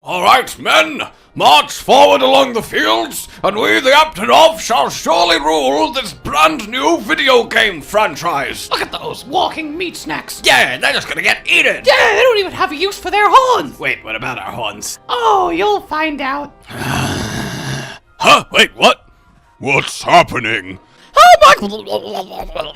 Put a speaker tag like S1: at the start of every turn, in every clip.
S1: All right, men, march forward along the fields, and we, the Aptonov, shall surely rule this brand new video game franchise.
S2: Look at those walking meat snacks.
S1: Yeah, they're just gonna get eaten.
S2: Yeah, they don't even have a use for their horns.
S1: Wait, what about our horns?
S2: Oh, you'll find out.
S1: Huh? Wait, what? What's happening?
S2: Oh my...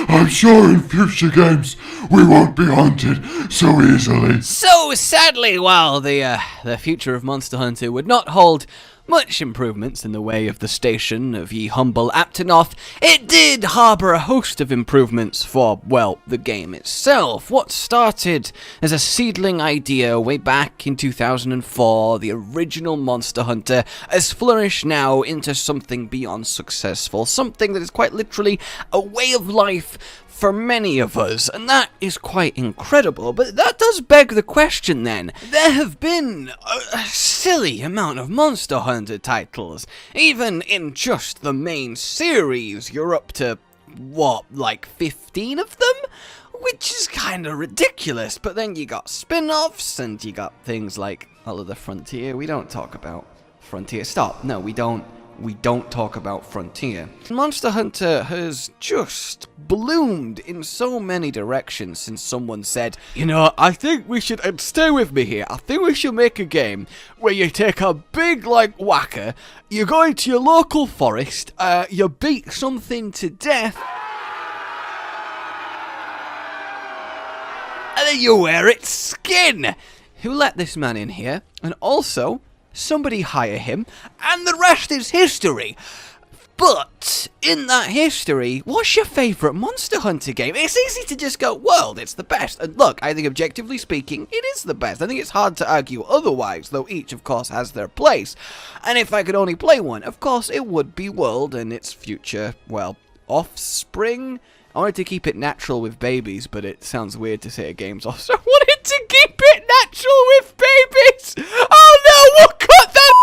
S3: I'm sure in future games we won't be haunted so easily.
S4: So sadly, while the future of Monster Hunter would not hold much improvements in the way of the station of ye humble Aptonoth, it did harbour a host of improvements for, well, the game itself. What started as a seedling idea way back in 2004, the original Monster Hunter, has flourished now into something beyond successful, something that is quite literally a way of life for many of us, and that is quite incredible. But that does beg the question then. There have been a silly amount of Monster Hunter titles. Even in just the main series, you're up to, what, like 15 of them? Which is kind of ridiculous. But then you got spin-offs, and you got things like All of the Frontier. We don't talk about Frontier. Stop. No, we don't talk about Frontier. Monster Hunter has just bloomed in so many directions since someone said, you know, I think we should, and stay with me here, I think we should make a game where you take a big, like, whacker, you go into your local forest, you beat something to death, and then you wear its skin. Who let this man in here? And also, somebody hire him, and the rest is history. But in that history, what's your favourite Monster Hunter game? It's easy to just go, well, it's the best. And look, I think objectively speaking, it is the best. I think it's hard to argue otherwise, though each, of course, has their place. And if I could only play one, of course, it would be World and its future, well, offspring. I wanted to keep it natural with babies, but it sounds weird to say a game's offspring. I wanted to keep it natural with babies! Oh no, we'll cut that!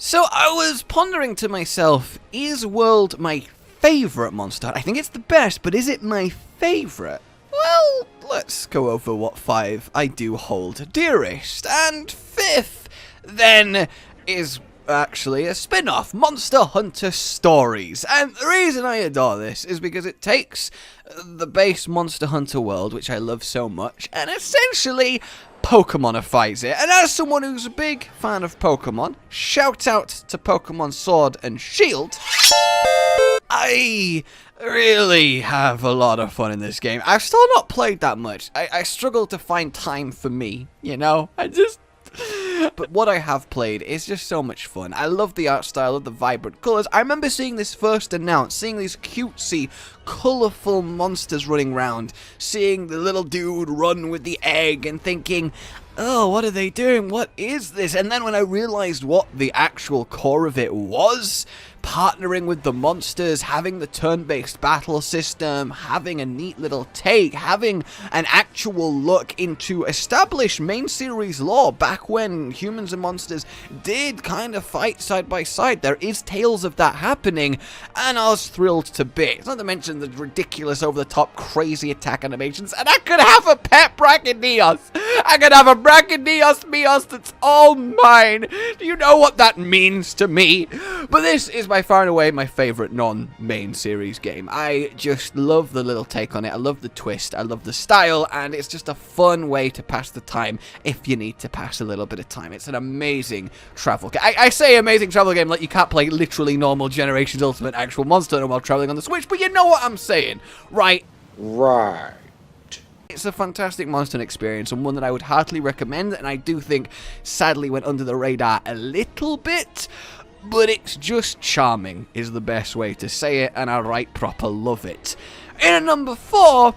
S4: So I was pondering to myself, is World my favourite Monster Hunter? I think it's the best, but is it my favourite? Well, let's go over what 5 I do hold dearest. And 5th, then, is actually a spin-off, Monster Hunter Stories. And the reason I adore this is because it takes the base Monster Hunter world, which I love so much, and essentially Pokemonifies it. And as someone who's a big fan of Pokemon, shout out to Pokemon Sword and Shield, I really have a lot of fun in this game. I've still not played that much. I struggle to find time for me, you know? But what I have played is just so much fun. I love the art style of the vibrant colours. I remember seeing this first announced, seeing these cutesy, colourful monsters running around, seeing the little dude run with the egg and thinking, oh, what are they doing? What is this? And then when I realised what the actual core of it was, partnering with the monsters, having the turn-based battle system, having a neat little take, having an actual look into established main series lore back when humans and monsters did kind of fight side by side. There is tales of that happening, and I was thrilled to bits. Not to mention the ridiculous, over-the-top, crazy attack animations, and I could have a pet Brachydios! I could have a Brachydios Mios that's all mine! Do you know what that means to me? But this is by far and away my favourite non-main series game. I just love the little take on it, I love the twist, I love the style, and it's just a fun way to pass the time if you need to pass a little bit of time. It's an amazing travel game. I say amazing travel game like you can't play literally normal Generations Ultimate actual Monster Hunter while travelling on the Switch, but you know what I'm saying, right?
S3: Right.
S4: It's a fantastic Monster Hunter experience, and one that I would heartily recommend, and I do think sadly went under the radar a little bit, but it's just charming is the best way to say it, and I right proper love it. In at number 4,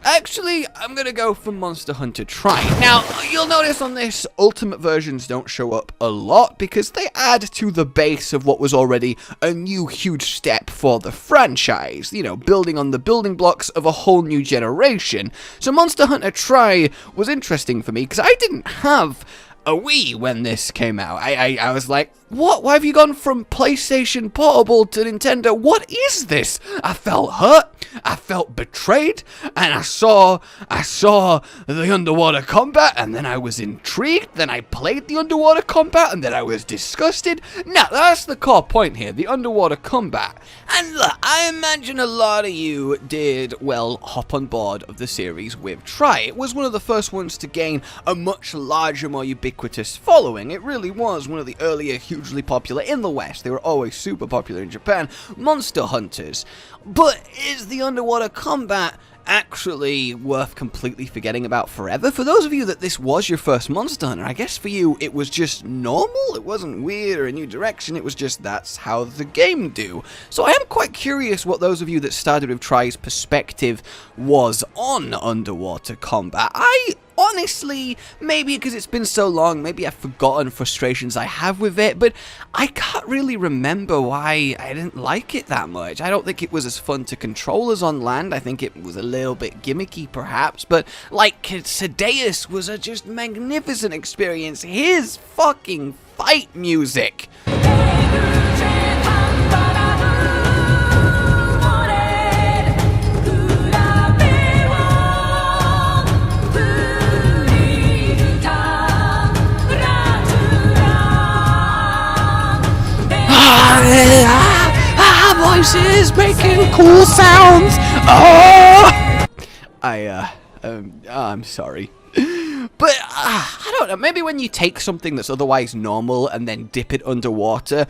S4: actually, I'm going to go for Monster Hunter Tri. Now, you'll notice on this, Ultimate versions don't show up a lot because they add to the base of what was already a new huge step for the franchise. You know, building on the building blocks of a whole new generation. So Monster Hunter Tri was interesting for me because I didn't have a Wii when this came out. I was like, what? Why have you gone from PlayStation Portable to Nintendo? What is this? I felt hurt. I felt betrayed. And I saw the underwater combat, and then I was intrigued. Then I played the underwater combat, and then I was disgusted. Now, that's the core point here, the underwater combat. And look, I imagine a lot of you did, well, hop on board of the series with Try. It was one of the first ones to gain a much larger, more ubiquitous following. It really was one of the earlier, hugely popular in the West. They were always super popular in Japan. Monster Hunters. But is the underwater combat actually worth completely forgetting about forever? For those of you that this was your first Monster Hunter, I guess for you it was just normal. It wasn't weird or a new direction. It was just that's how the game do. So I am quite curious what those of you that started with Try's perspective was on underwater combat. I honestly, maybe because it's been so long, maybe I've forgotten frustrations I have with it, but I can't really remember why I didn't like it that much. I don't think it was as fun to control as on land. I think it was a little bit gimmicky perhaps, but like Sadeus was a just magnificent experience. His fucking fight music. Voices making cool sounds. Oh, I'm sorry. But, I don't know, maybe when you take something that's otherwise normal and then dip it underwater.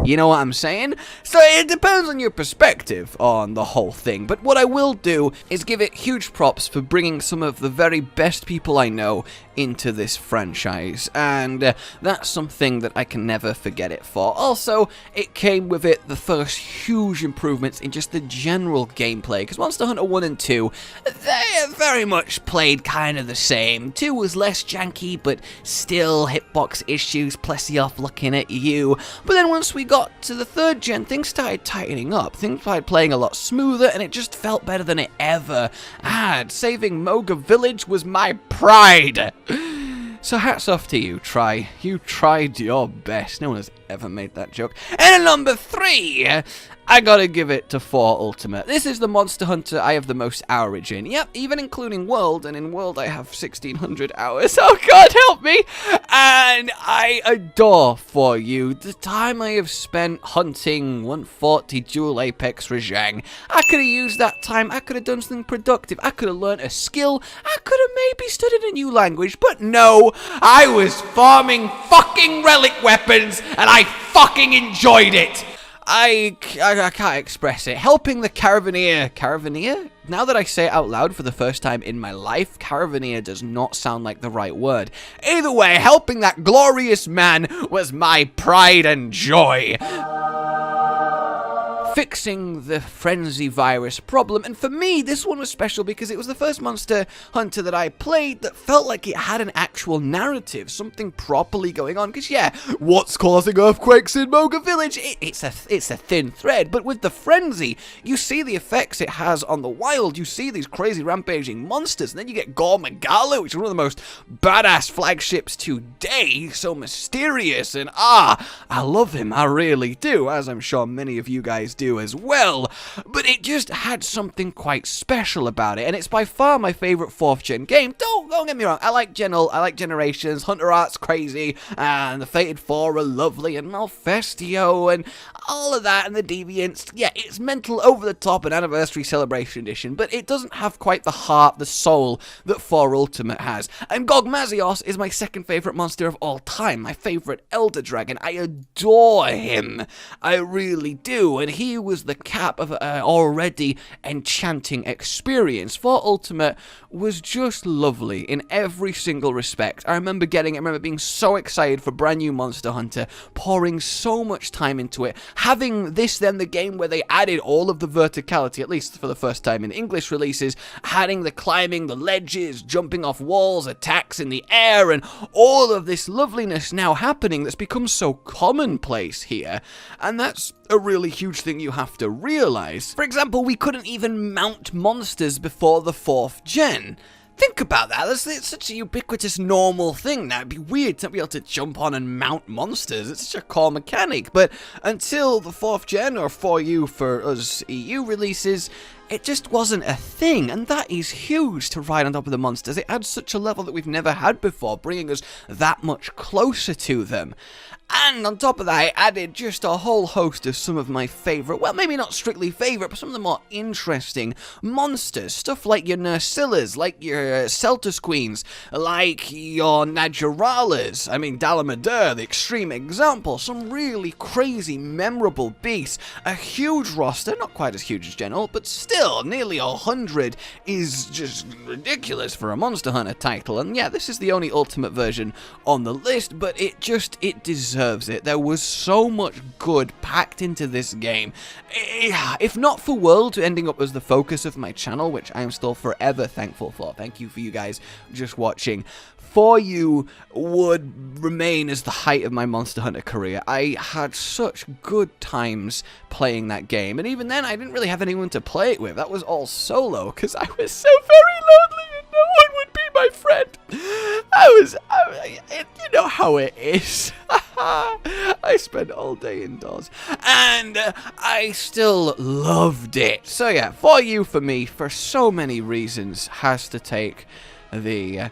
S4: You know what I'm saying? So it depends on your perspective on the whole thing, but what I will do is give it huge props for bringing some of the very best people I know into this franchise, and that's something that I can never forget it for. Also, it came with it the first huge improvements in just the general gameplay, because Monster Hunter 1 and 2, they very much played kind of the same. 2 was less janky, but still hitbox issues, Plesioth looking at you. But then once we got to the 3rd gen, things started tightening up. Things started playing a lot smoother, and it just felt better than it ever had. Saving Moga Village was my pride. So hats off to you, Try. You tried your best. No one has ever made that joke. And at number 3, I gotta give it to 4 Ultimate. This is the Monster Hunter I have the most hourage in. Yep, even including World, and in World I have 1,600 hours. Oh God, help me! And I adore 4U the time I have spent hunting 140 Dual Apex Rajang. I could have used that time, I could have done something productive, I could have learned a skill, I could have maybe studied a new language, but no, I was farming fucking relic weapons, and I fucking enjoyed it! I can't express it. Helping the Caravaneer? Now that I say it out loud for the first time in my life, Caravaneer does not sound like the right word. Either way, helping that glorious man was my pride and joy. Fixing the frenzy virus problem, and for me this one was special because it was the first Monster Hunter that I played that felt like it had an actual narrative, something properly going on. Because yeah, what's causing earthquakes in Moga Village? It's a thin thread, but with the frenzy, you see the effects it has on the wild. You see these crazy rampaging monsters, and then you get Gore Magala, which is one of the most badass flagships today, so mysterious, and I love him, I really do, as I'm sure many of you guys do as well, but it just had something quite special about it, and it's by far my favorite 4th gen game. Don't get me wrong, I like Generations, Hunter Art's crazy, and the Fated 4 are lovely, and Malfestio, and all of that, and the Deviants. Yeah, it's mental, over the top, an Anniversary Celebration Edition, but it doesn't have quite the heart, the soul that 4 Ultimate has. And Gogmazios is my 2nd favorite monster of all time, my favorite Elder Dragon. I adore him, I really do, and he was the cap of an already enchanting experience. 4 Ultimate was just lovely in every single respect. I remember being so excited for brand new Monster Hunter, pouring so much time into it, having this then the game where they added all of the verticality, at least for the first time in English releases, adding the climbing, the ledges, jumping off walls, attacks in the air, and all of this loveliness now happening that's become so commonplace here. And that's a really huge thing you have to realize. For example, we couldn't even mount monsters before the 4th gen. Think about that. It's such a ubiquitous, normal thing now. It'd be weird to not be able to jump on and mount monsters. It's such a core mechanic. But until the 4th gen, or 4U for us EU releases, it just wasn't a thing, and that is huge to ride on top of the monsters. It adds such a level that we've never had before, bringing us that much closer to them. And on top of that, it added just a whole host of some of my favourite, well, maybe not strictly favourite, but some of the more interesting monsters. Stuff like your Nursillers, like your Celtus Queens, like your Nadjuralas. I mean, Dalamadur, the extreme example. Some really crazy, memorable beasts. A huge roster, not quite as huge as General, but still, nearly 100 is just ridiculous for a Monster Hunter title. And yeah, this is the only Ultimate version on the list, but it deserves it. There was so much good packed into this game. If not for World ending up as the focus of my channel, which I am still forever thankful for, thank you for you guys just watching, 4U would remain as the height of my Monster Hunter career. I had such good times playing that game, and even then I didn't really have anyone to play it with. That was all solo, because I was so very lonely and no one would be my friend. You know how it is. I spent all day indoors, and I still loved it. So yeah, 4U for me, for so many reasons, has to take the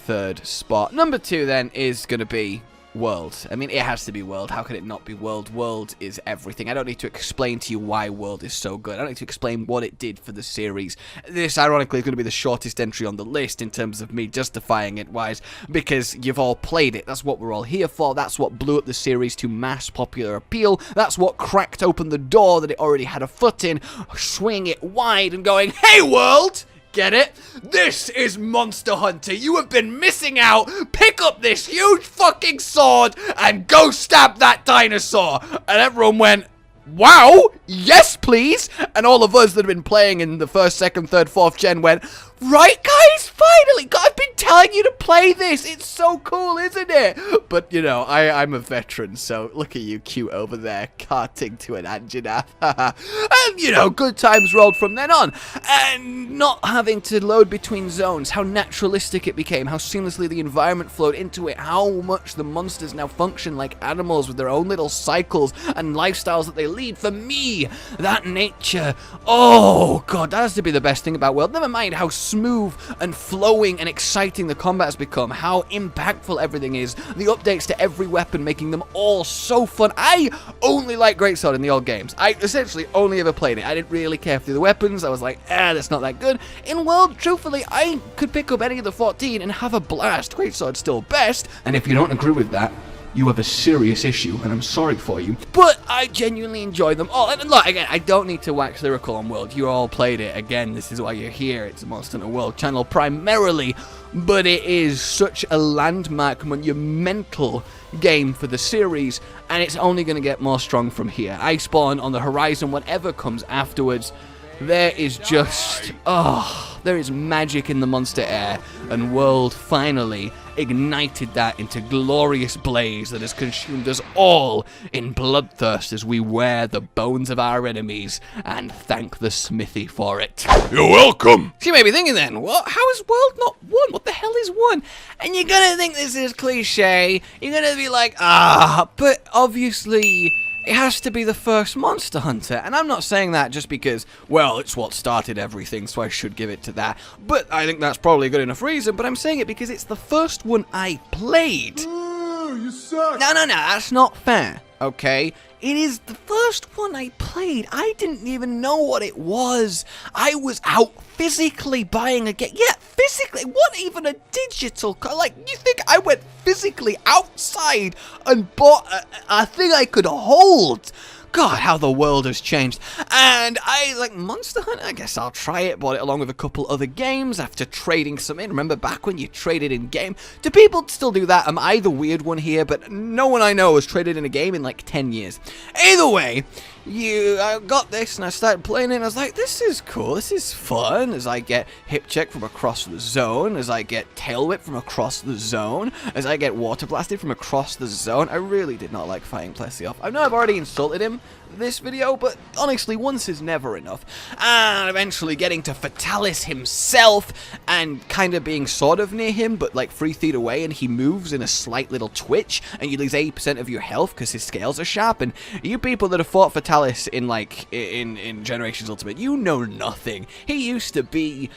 S4: 3rd spot. Number 2 then is going to be World. I mean, it has to be World. How could it not be World? World is everything. I don't need to explain to you why World is so good. I don't need to explain what it did for the series. This, ironically, is going to be the shortest entry on the list in terms of me justifying it wise, because you've all played it. That's what we're all here for. That's what blew up the series to mass popular appeal. That's what cracked open the door that it already had a foot in, swinging it wide and going, "Hey, World! Get it? This is Monster Hunter. You have been missing out. Pick up this huge fucking sword and go stab that dinosaur." And everyone went, "Wow, yes please." And all of us that have been playing in the 1st, 2nd, 3rd, 4th gen went, "Right guys, finally, I've been telling you to play this. It's so cool, isn't it?" But you know, I'm a veteran, so look at you cute over there, carting to an Anjanath. And you know, good times rolled from then on. And not having to load between zones, how naturalistic it became, how seamlessly the environment flowed into it, how much the monsters now function like animals with their own little cycles and lifestyles that they lead. For me, that nature, oh god, that has to be the best thing about World. Never mind how smooth and flowing and exciting the combat has become, how impactful everything is, the updates to every weapon making them all so fun. I only like Greatsword in the old games. I essentially only ever played it. I didn't really care for the weapons. I was like, that's not that good. In World, truthfully, I could pick up any of the 14 and have a blast. Greatsword's still best, and if you don't agree with that, you have a serious issue, and I'm sorry for you. But I genuinely enjoy them all. And look, again, I don't need to wax lyrical on World. You all played it. Again, this is why you're here. It's a Monster Hunter World channel primarily, but it is such a landmark, monumental game for the series, and it's only going to get more strong from here. Iceborne on the horizon, whatever comes afterwards, there is just, there is magic in the monster air, and World finally ignited that into glorious blaze that has consumed us all in bloodthirst as we wear the bones of our enemies and thank the smithy for it.
S1: You're welcome.
S4: So you may be thinking then, what? How is World not won? What the hell is won? And you're gonna think this is cliche. You're gonna be like, but obviously it has to be the first Monster Hunter. And I'm not saying that just because, well, it's what started everything, so I should give it to that. But I think that's probably a good enough reason, but I'm saying it because it's the first one I played.
S3: You suck.
S4: No, that's not fair, okay? It is the first one I played. I didn't even know what it was. I was out physically buying a game. Yeah, physically. What even a digital? Like, you think I went physically outside and bought a thing I could hold? God, how the world has changed. And I like Monster Hunter. I guess I'll try it. Bought it along with a couple other games after trading some in. Remember back when you traded in game? Do people still do that? Am I the weird one here? But no one I know has traded in a game in like 10 years. Either way, I got this and I started playing it and I was like, this is cool, this is fun, as I get hip check from across the zone, as I get tail whip from across the zone, as I get water blasted from across the zone. I really did not like fighting Plessioff. I know I've already insulted him this video, but honestly, once is never enough. And eventually getting to Fatalis himself and kind of being sort of near him, but like 3 feet away, and he moves in a slight little twitch, and you lose 80% of your health because his scales are sharp. And you people that have fought Fatalis in like in Generations Ultimate, you know nothing. He used to be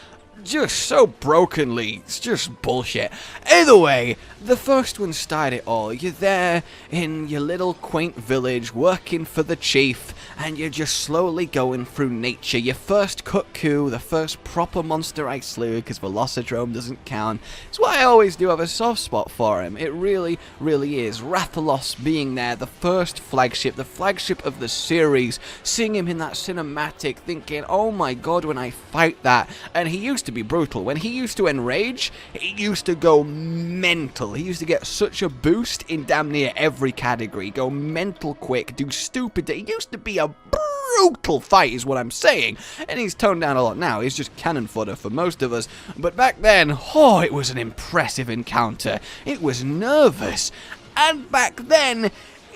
S4: just so brokenly, it's just bullshit. Either way, the first one started it all. You're there in your little quaint village, working for the chief, and you're just slowly going through nature. Your first cuckoo, the first proper monster I slew, because Velocidrome doesn't count. It's why I always do have a soft spot for him. It really, really is. Rathalos being there, the first flagship, the flagship of the series, seeing him in that cinematic, thinking, oh my god, when I fight that. And he used to be brutal. When he used to enrage, he used to go mental. He used to get such a boost in damn near every category. Go mental quick, do stupid. He used to be a brutal fight is what I'm saying. And he's toned down a lot now. He's just cannon fodder for most of us. But back then, oh, it was an impressive encounter. It was nervous. And back then,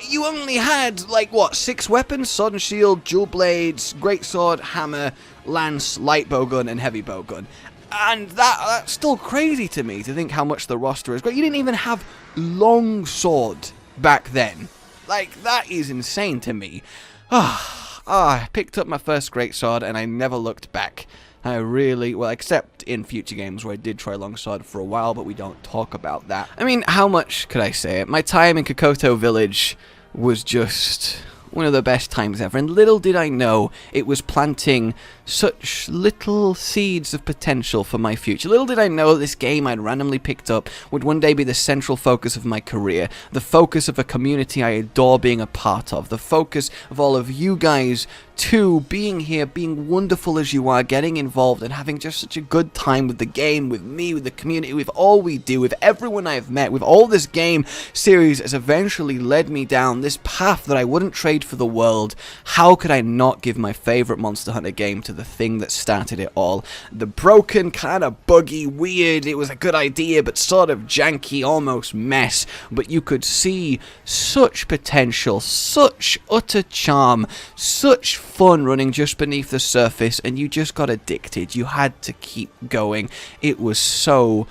S4: you only had, like, what, 6 weapons? Sword and shield, dual blades, greatsword, hammer, lance, light bowgun, and heavy bowgun. And that's still crazy to me, to think how much the roster is great. You didn't even have long sword back then. Like, that is insane to me. I picked up my first greatsword, and I never looked back. I really, well, except in future games where I did try longsword for a while, but we don't talk about that. I mean, how much could I say it? My time in Kokoto Village was just one of the best times ever, and little did I know it was planting such little seeds of potential for my future. Little did I know this game I'd randomly picked up would one day be the central focus of my career, the focus of a community I adore being a part of, the focus of all of you guys too, being here, being wonderful as you are, getting involved and having just such a good time with the game, with me, with the community, with all we do, with everyone I've met, with all this game series has eventually led me down this path that I wouldn't trade for the world. How could I not give my favorite Monster Hunter game to the thing that started it all? The broken, kind of buggy, weird, it was a good idea but sort of janky, almost mess, but you could see such potential, such utter charm, such fun running just beneath the surface, and you just got addicted. You had to keep going. It was so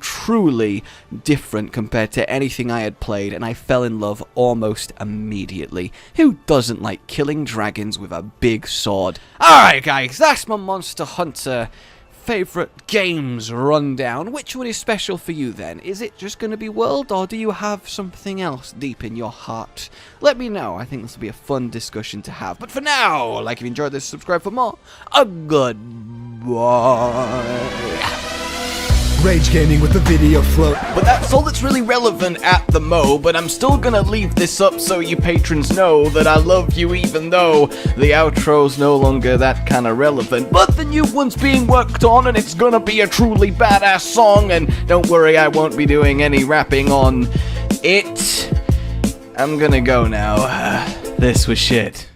S4: truly different compared to anything I had played, and I fell in love almost immediately. Who doesn't like killing dragons with a big sword? Alright guys, that's my Monster Hunter favorite games rundown. Which one is special for you then? Is it just going to be World, or do you have something else deep in your heart? Let me know. I think this will be a fun discussion to have. But for now, like if you enjoyed this, subscribe for more. A goodbye.
S5: Rage Gaming with the video float.
S4: But that's all that's really relevant at the mo, but I'm still gonna leave this up so you patrons know that I love you even though the outro's no longer that kind of relevant. But the new one's being worked on and it's gonna be a truly badass song, and don't worry, I won't be doing any rapping on it. I'm gonna go now. This was shit.